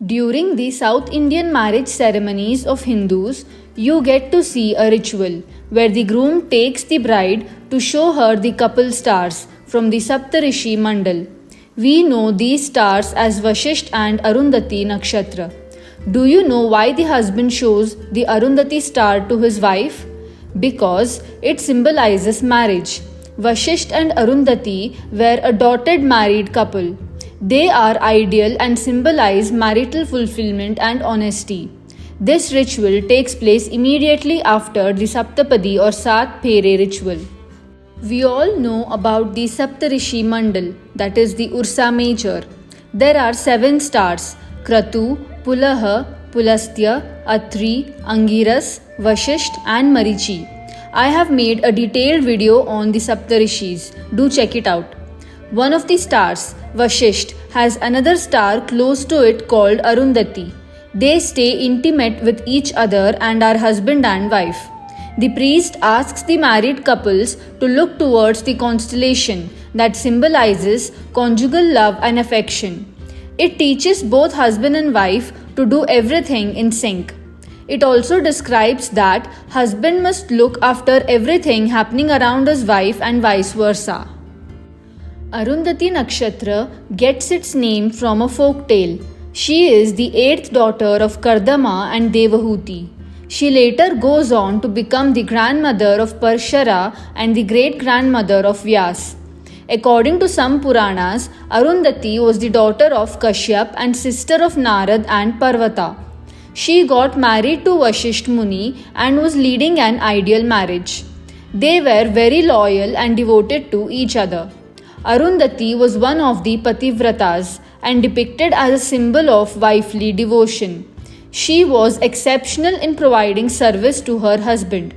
During the South Indian marriage ceremonies of Hindus, you get to see a ritual where the groom takes the bride to show her the couple stars from the Saptarishi Mandal. We know these stars as Vashisht and Arundhati Nakshatra. Do you know why the husband shows the Arundhati star to his wife? Because it symbolizes marriage. Vashisht and Arundhati were a dotted married couple. They are ideal and symbolize marital fulfillment and honesty. This ritual takes place immediately after the Saptapadi or Sat Phere ritual. We all know about the Saptarishi Mandal, that is the Ursa Major. There are 7 stars: Kratu, Pulaha, Pulastya, Atri, Angiras, Vashisht and Marichi. I have made a detailed video on the Saptarishis. Do check it out. One of the stars, Vashisht, has another star close to it called Arundhati. They stay intimate with each other and are husband and wife. The priest asks the married couples to look towards the constellation that symbolizes conjugal love and affection. It teaches both husband and wife to do everything in sync. It also describes that husband must look after everything happening around his wife and vice versa. Arundhati Nakshatra gets its name from a folk tale. She is the 8th daughter of Kardama and Devahuti. She later goes on to become the grandmother of Parshara and the great-grandmother of Vyas. According to some Puranas, Arundhati was the daughter of Kashyap and sister of Narad and Parvata. She got married to Vashisht Muni and was leading an ideal marriage. They were very loyal and devoted to each other. Arundhati was one of the Pativratas and depicted as a symbol of wifely devotion. She was exceptional in providing service to her husband.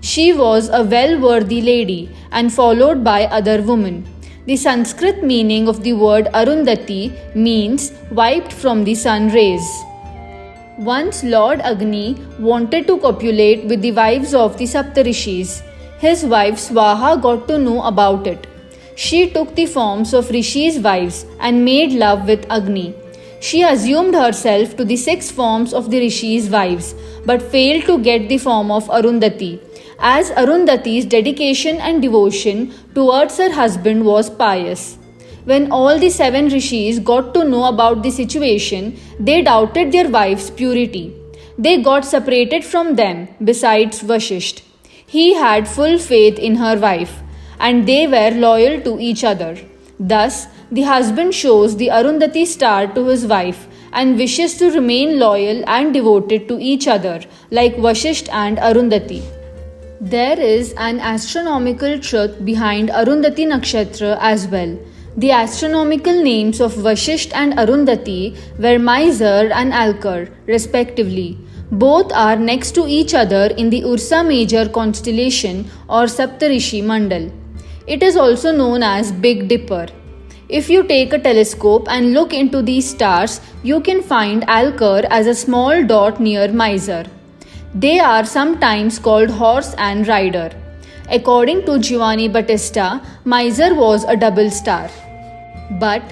She was a well-worthy lady and followed by other women. The Sanskrit meaning of the word Arundhati means wiped from the sun rays. Once Lord Agni wanted to copulate with the wives of the Saptarishis. His wife Swaha got to know about it. She took the forms of Rishi's wives and made love with Agni. She assumed herself to the 6 forms of the Rishi's wives but failed to get the form of Arundhati, as Arundhati's dedication and devotion towards her husband was pious. When all the 7 Rishis got to know about the situation, they doubted their wife's purity. They got separated from them besides Vashisht. He had full faith in her wife, and they were loyal to each other. Thus, the husband shows the Arundhati star to his wife and wishes to remain loyal and devoted to each other like Vashisht and Arundhati. There is an astronomical truth behind Arundhati Nakshatra as well. The astronomical names of Vashisht and Arundhati were Mysore and Alkar, respectively. Both are next to each other in the Ursa Major constellation or Saptarishi Mandal. It is also known as Big Dipper. If you take a telescope and look into these stars, you can find Alkar as a small dot near Mysore. They are sometimes called horse and rider. According to Giovanni Battista, Mysore was a double star. But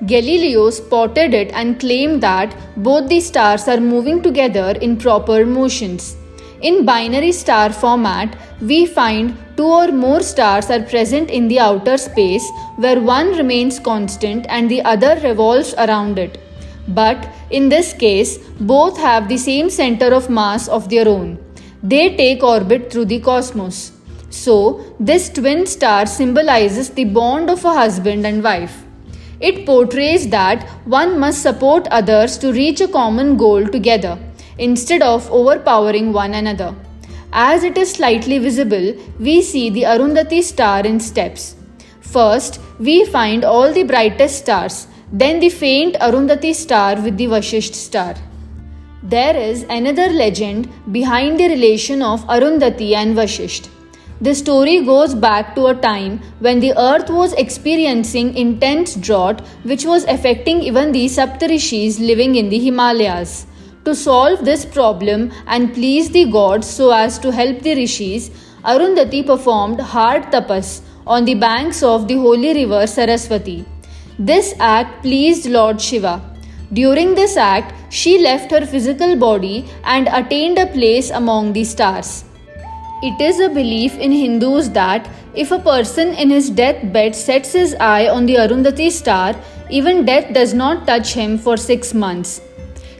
Galileo spotted it and claimed that both the stars are moving together in proper motions. In binary star format, we find 2 or more stars are present in the outer space where one remains constant and the other revolves around it. But in this case, both have the same center of mass of their own. They take orbit through the cosmos. So, this twin star symbolizes the bond of a husband and wife. It portrays that one must support others to reach a common goal together, instead of overpowering one another. As it is slightly visible, we see the Arundhati star in steps. First, we find all the brightest stars, then the faint Arundhati star with the Vashisht star. There is another legend behind the relation of Arundhati and Vashisht. The story goes back to a time when the earth was experiencing intense drought which was affecting even the Saptarishis living in the Himalayas. To solve this problem and please the gods so as to help the Rishis, Arundhati performed hard tapas on the banks of the holy river Saraswati. This act pleased Lord Shiva. During this act, she left her physical body and attained a place among the stars. It is a belief in Hindus that if a person in his deathbed sets his eye on the Arundhati star, even death does not touch him for 6 months.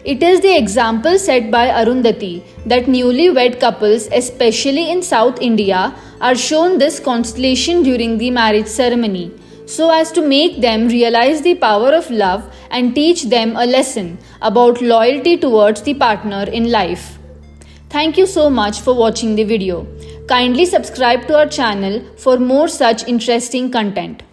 It is the example set by Arundhati that newlywed couples, especially in South India, are shown this constellation during the marriage ceremony, so as to make them realize the power of love and teach them a lesson about loyalty towards the partner in life. Thank you so much for watching the video. Kindly subscribe to our channel for more such interesting content.